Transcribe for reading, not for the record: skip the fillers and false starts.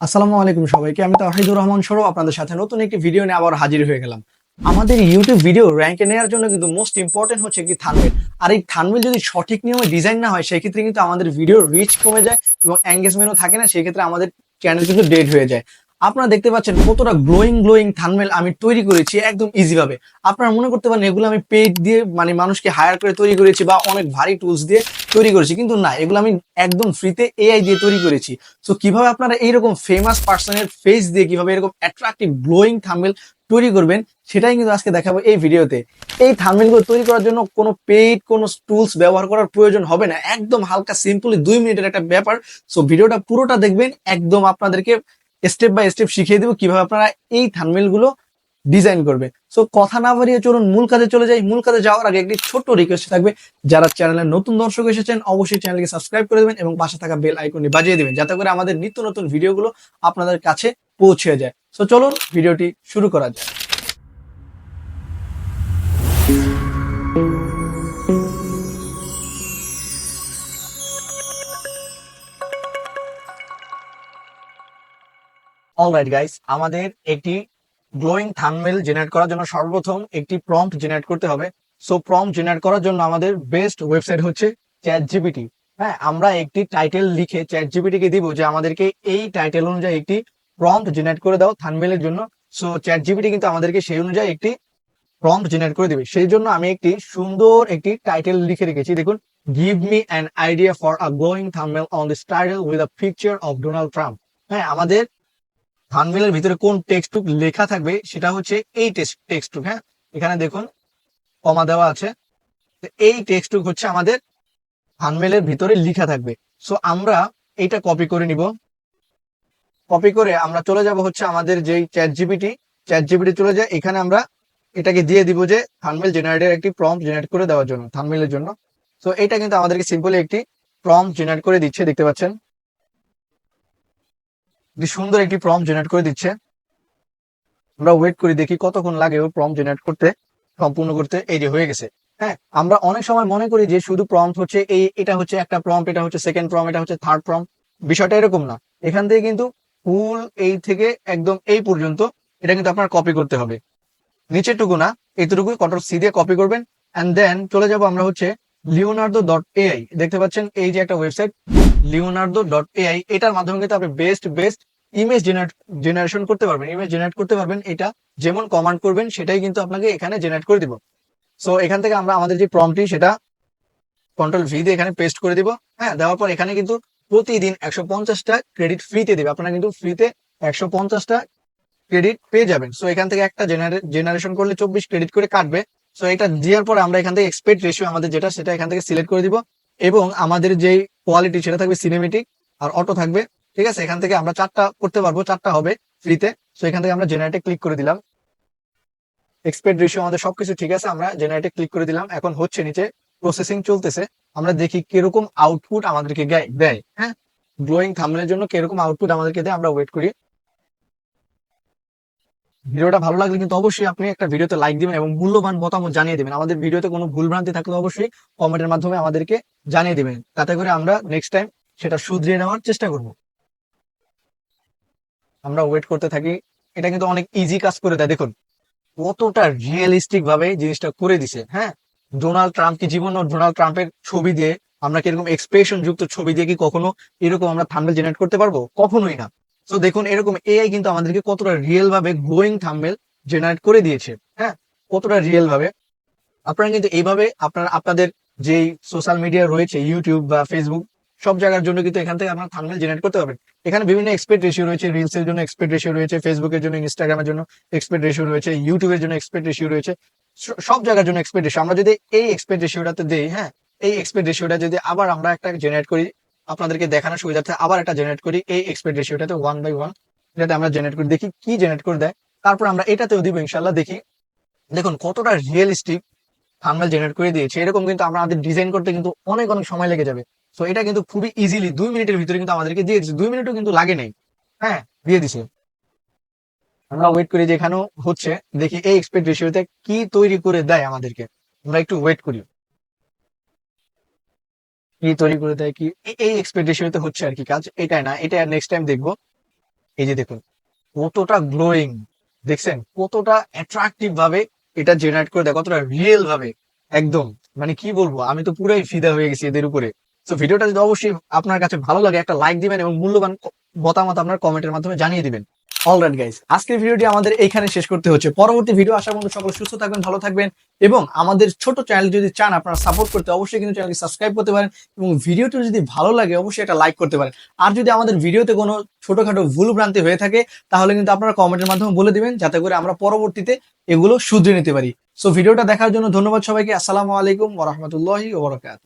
আসসালামু আলাইকুম সবাইকে। আমি তাওহিদুর রহমান সৌরভ আপনাদের সাথে নতুন একটি ভিডিও নিয়ে আবার হাজির হয়ে গেলাম। আমাদের ইউটিউব ভিডিও র্যাঙ্কে নেওয়ার জন্য কিন্তু মোস্ট ইম্পর্টেন্ট হচ্ছে একটি থাম্বনেল। আর এই থাম্বনেল যদি সঠিক নিয়মে ডিজাইন না হয় সেক্ষেত্রে কিন্তু আমাদের ভিডিওর রিচ কমে যায় এবং এঙ্গেজমেন্টও থাকে না, সেক্ষেত্রে আমাদের চ্যানেল কিন্তু ডেড হয়ে যায়। আপনারা দেখতে পাচ্ছেন কতটা গ্লোয়িং থাম্বনেল আমি তৈরি করেছি একদম ইজি ভাবে। আপনারা মনে করতে পারেন এগুলো আমি পেইড দিয়ে মানে মানুষকে হায়ার করে তৈরি করেছি বা অনেক ভারী টুলস দিয়ে তৈরি করেছি, কিন্তু না, এগুলো আমি একদম ফ্রিতে এআই দিয়ে তৈরি করেছি। সো কিভাবে আপনারা এইরকম ফেমাস পার্সনের ফেস দিয়ে কিভাবে এরকম অ্যাট্রাকটিভ গ্লোয়িং থাম্বনেল তৈরি করবেন সেটাই কিন্তু আজকে দেখাবো এই ভিডিওতে। এই থাম্বনেলগুলো তৈরি করার জন্য কোনো পেইড কোনো টুলস ব্যবহার করার প্রয়োজন হবে না, একদম হালকা সিম্পলি 2 মিনিটের একটা ব্যাপার। সো ভিডিওটা পুরোটা দেখবেন, একদম আপনাদেরকে স্টেপ বাই স্টেপ শিখিয়ে দেবো কিভাবে আপনারা এই থাম্বনেলগুলো ডিজাইন করবে। সো কথা না বাড়িয়ে চলুন মূল কাজে চলে যাই। মূল কাজে যাওয়ার আগে একটি ছোট্ট রিকোয়েস্ট থাকবে, যারা চ্যানেলের নতুন দর্শক এসেছেন অবশ্যই চ্যানেলকে সাবস্ক্রাইব করে দেবেন এবং পাশে থাকা বেল আইকনটি বাজিয়ে দেবেন, যাতে করে আমাদের নিত্য নতুন ভিডিওগুলো আপনাদের কাছে পৌঁছে যায়। সো চলুন ভিডিওটি শুরু করা যায়। অলরাইট গাইস, আমাদের একটি গ্লোয়িং থাম্বনেল জেনারেট করার জন্য সর্বপ্রথম একটি প্রম্পট জেনারেট করতে হবে। সো প্রম্পট জেনারেট করার জন্য আমাদের বেস্ট ওয়েবসাইট হচ্ছে চ্যাট জিপিটি। হ্যাঁ, আমরা একটি টাইটেল লিখে চ্যাট জিপিটি কে দিব যে আমাদেরকে এই টাইটেল অনুযায়ী একটি প্রম্পট জেনারেট করে দাও থাম্বনেলের জন্য। সো চ্যাট জিপিটি কিন্তু আমাদেরকে সেই অনুযায়ী একটি প্রম্পট জেনারেট করে দিবে। সেই জন্য আমি একটি সুন্দর একটি টাইটেল লিখে রেখেছি, দেখুন, give me an idea for a glowing thumbnail on this title with a picture of Donald Trump. হ্যাঁ, আমাদের থাম্বনেলের ভিতরে কোন টেক্সটটুক লেখা থাকবে সেটা হচ্ছে এই টেক্সটটুক। হ্যাঁ, এখানে দেখুন কমা দেওয়া আছে। এই টেক্সটটুক হচ্ছে আমাদের থাম্বনেলের ভিতরে লেখা থাকবে। সো আমরা এইটা কপি করে নিব। কপি করে আমরা চলে যাব হচ্ছে আমাদের যেই চ্যাট জিপিটি চলে যায়, এখানে আমরা এটাকে দিয়ে দিব যে থাম্বনেল জেনারেটর একটি প্রম্পট জেনারেট করে দেওয়ার জন্য থাম্বনেলের জন্য। সো এটা কিন্তু আমাদেরকে সিম্পলি একটি প্রম্পট জেনারেট করে দিচ্ছে, দেখতে পাচ্ছেন কি সুন্দর একটি প্রম্পট জেনারেট করে দিচ্ছে। আমরা ওয়েট করি, দেখি কতক্ষণ লাগে ও প্রম্পট জেনারেট করতে, সম্পূর্ণ করতে। এই যে হয়ে গেছে। হ্যাঁ, আমরা অনেক সময় মনে করি যে শুধু প্রম্পট হচ্ছে এটা হচ্ছে একটা প্রম্পট, এটা হচ্ছে সেকেন্ড প্রম্পট, এটা হচ্ছে থার্ড প্রম্পট। বিষয়টা এরকম না। এখান থেকে কিন্তু ফুল এই থেকে একদম এই পর্যন্ত এটা কিন্তু আপনার কপি করতে হবে। নিচেরটুকু না, এইটুকু কন্ট্রোল সি দিয়ে কপি করবেন। এন্ড দেন চলে যাব আমরা হচ্ছে লিওনার্দো.এআই। দেখতে পাচ্ছেন এই যে একটা ওয়েবসাইট লিওনার্দো.এআই, এটার মাধ্যমে কিন্তু আপনি বেস্ট ইমেজ জেনারেশন করতে পারবেন, ইমেজ জেনারেট করতে পারবেন। এটা যেমন কমান্ড করবেন সেটাই কিন্তু আপনাকে এখানে জেনারেট করে দিব। সো এখান থেকে আমরা আমাদের যে প্রম্পটটি সেটা কন্ট্রোল ভি দিয়ে এখানে পেস্ট করে দিব। হ্যাঁ, দেওয়ার পর এখানে কিন্তু প্রতিদিন 150টা ক্রেডিট ফ্রিতে দেবে। আপনারা কিন্তু ফ্রিতে 150টা ক্রেডিট পেয়ে যাবেন। সো এখান থেকে একটা জেনারেশন করলে 24 ক্রেডিট করে কাটবে। সো এটা দেওয়ার পরে আমরা এখান থেকে এক্সপেক্ট রেশিও আমাদের যেটা সেটা এখান থেকে সিলেক্ট করে দিব এবং আমাদের যে কোয়ালিটি সেটা থাকবে সিনেমেটিক আর অটো থাকবে। ঠিক আছে, এখান থেকে আমরা 4টা করতে পারবো, 4টা হবে ফ্রিতে। সো এখান থেকে আমরা জেনারেটে ক্লিক করে দিলাম। এক্সপেক্ট রেশিও আমাদের সবকিছু ঠিক আছে, আমরা জেনারেটে ক্লিক করে দিলাম। এখন হচ্ছে নিচে প্রসেসিং চলতেছে, আমরা দেখি কিরকম আউটপুট আমাদেরকে দেয়। হ্যাঁ, গ্লোয়িং থাম্বনেলের জন্য কিরকম আউটপুট আমাদেরকে দেয় আমরা ওয়েট করি। ভিডিওটা ভালো লাগলে কিন্তু অবশ্যই আপনি একটা ভিডিওতে লাইক দিবেন এবং মূল্যবান মতামত জানিয়ে দিবেন। আমাদের ভিডিওতে কোনো ভুলভ্রান্তি থাকলে অবশ্যই কমেন্টের মাধ্যমে আমাদেরকে জানিয়ে দিবেন, তাতে করে আমরা নেক্সট টাইম সেটা শুধরিয়ে নেওয়ার চেষ্টা করব। আমরা ওয়েট করতে থাকি। এটা কিন্তু অনেক ইজি কাজ করে দেয়, দেখুন কতটা রিয়েলিস্টিক ভাবে জিনিসটা করে দিছে। হ্যাঁ, ডোনাল্ড ট্রাম্প কি জীবন, ডোনাল্ড ট্রাম্পের ছবি দিয়ে আমরা কি এরকম এক্সপ্রেশন যুক্ত ছবি দিয়ে কি কখনো এরকম আমরা থাম্বনেল জেনারেট করতে পারবো? কখনোই না। তো দেখুন এরকম এআই কিন্তু আমাদেরকে কতটা রিয়েল ভাবে গ্লোয়িং থাম্বনেল জেনারেট করে দিয়েছে। হ্যাঁ, কতটা রিয়েল ভাবে। আপনারা কিন্তু এইভাবে আপনাদের যেই সোশ্যাল মিডিয়া রয়েছে ইউটিউব বা ফেসবুক, সব জায়গার জন্য কিন্তু এখান থেকে আপনারা থাম্বনেল জেনারেট করতে পারবেন। এখানে বিভিন্ন এক্সপেক্ট রেশিও রয়েছে, রিলস এর জন্য এক্সপেক্ট রেশিও রয়েছে, ফেসবুকের জন্য, ইনস্টাগ্রামের জন্য এক্সপেক্ট রেশিও রয়েছে, ইউটিউবের জন্য এক্সপেক্ট রেশিও রয়েছে। সব জায়গার জন্য এক্সপেক্ট রেশিও। আমরা যদি এই এক্সপেক্ট রেশিওটাতে দেই, হ্যাঁ, এই এক্সপেক্ট রেশিওটা যদি আবার আমরা একটা জেনারেট করি আপনাদেরকে দেখানোর সুবিধার্থে, আবার একটা জেনারেট করি এই এক্সপেক্ট রেশিওটাতে 1/1, এটাতে আমরা জেনারেট করি, দেখি কি জেনারেট করে দেয়। তারপর আমরা এটাতেও দিব ইনশাল্লাহ, দেখি। দেখুন কতটা রিয়েলিস্টিক থাম্বনেল জেনারেট করে দিয়েছে। এরকম কিন্তু আমরা আমাদের ডিজাইন করতে কিন্তু অনেক অনেক সময় লেগে যাবে। সো এটা কিন্তু খুবই ইজিলি 2 মিনিটের ভিতরে কিন্তু আমাদেরকে দিয়ে দিচ্ছে, 2 মিনিটও কিন্তু লাগে নেই। হ্যাঁ, দিয়ে দিছে। আমরা ওয়েট করি যে এখানেও হচ্ছে, দেখি এই এক্সপেক্ট রেশিওতে কি তৈরি করে দেয় আমাদেরকে। আমরা একটু ওয়েট করি কি তৈরি করে দেয়, কি এই এক্সপেক্ট রেশিওতে হচ্ছে আর কি কাজ। এটাই না, এটা নেক্সট টাইম দেখবো। এই যে দেখুন কতটা গ্লোয়িং, দেখছেন কতটা অ্যাট্রাকটিভ ভাবে এটা জেনারেট করে দেয়, কতটা রিয়েল ভাবে। একদম মানে কি বলবো, আমি তো পুরাই ফিদা হয়ে গেছি এদের উপরে। তো ভিডিওটা যদি অবশ্যই আপনার কাছে ভালো লাগে একটা লাইক দিবেন এবং মূল্যবান মতামত আপনার কমেন্টের মাধ্যমে জানিয়ে দিবেন। অলরাইট গাইস, আজকের ভিডিওটি আমাদের এইখানে শেষ করতে হচ্ছে। পরবর্তী ভিডিও আসার মধ্যে সকলে সুস্থ থাকবেন, ভালো থাকবেন এবং আমাদের ছোট চ্যানেল যদি চান আপনারা সাপোর্ট করতে, অবশ্যই কিন্তু চ্যানেলকে সাবস্ক্রাইব করতে পারেন এবং ভিডিওটি যদি ভালো লাগে অবশ্যই একটা লাইক করতে পারেন। আর যদি আমাদের ভিডিওতে কোনো ছোটখাটো ভুল ভ্রান্তি হয়ে থাকে তাহলে কিন্তু আপনারা কমেন্টের মাধ্যমে বলে দিবেন, যাতে করে আমরা পরবর্তীতে এগুলো শুধরে নিতে পারি। সো ভিডিওটা দেখার জন্য ধন্যবাদ সবাইকে। আসসালামু আলাইকুম ওয়া রাহমাতুল্লাহি ওয়া বারাকাতুহু।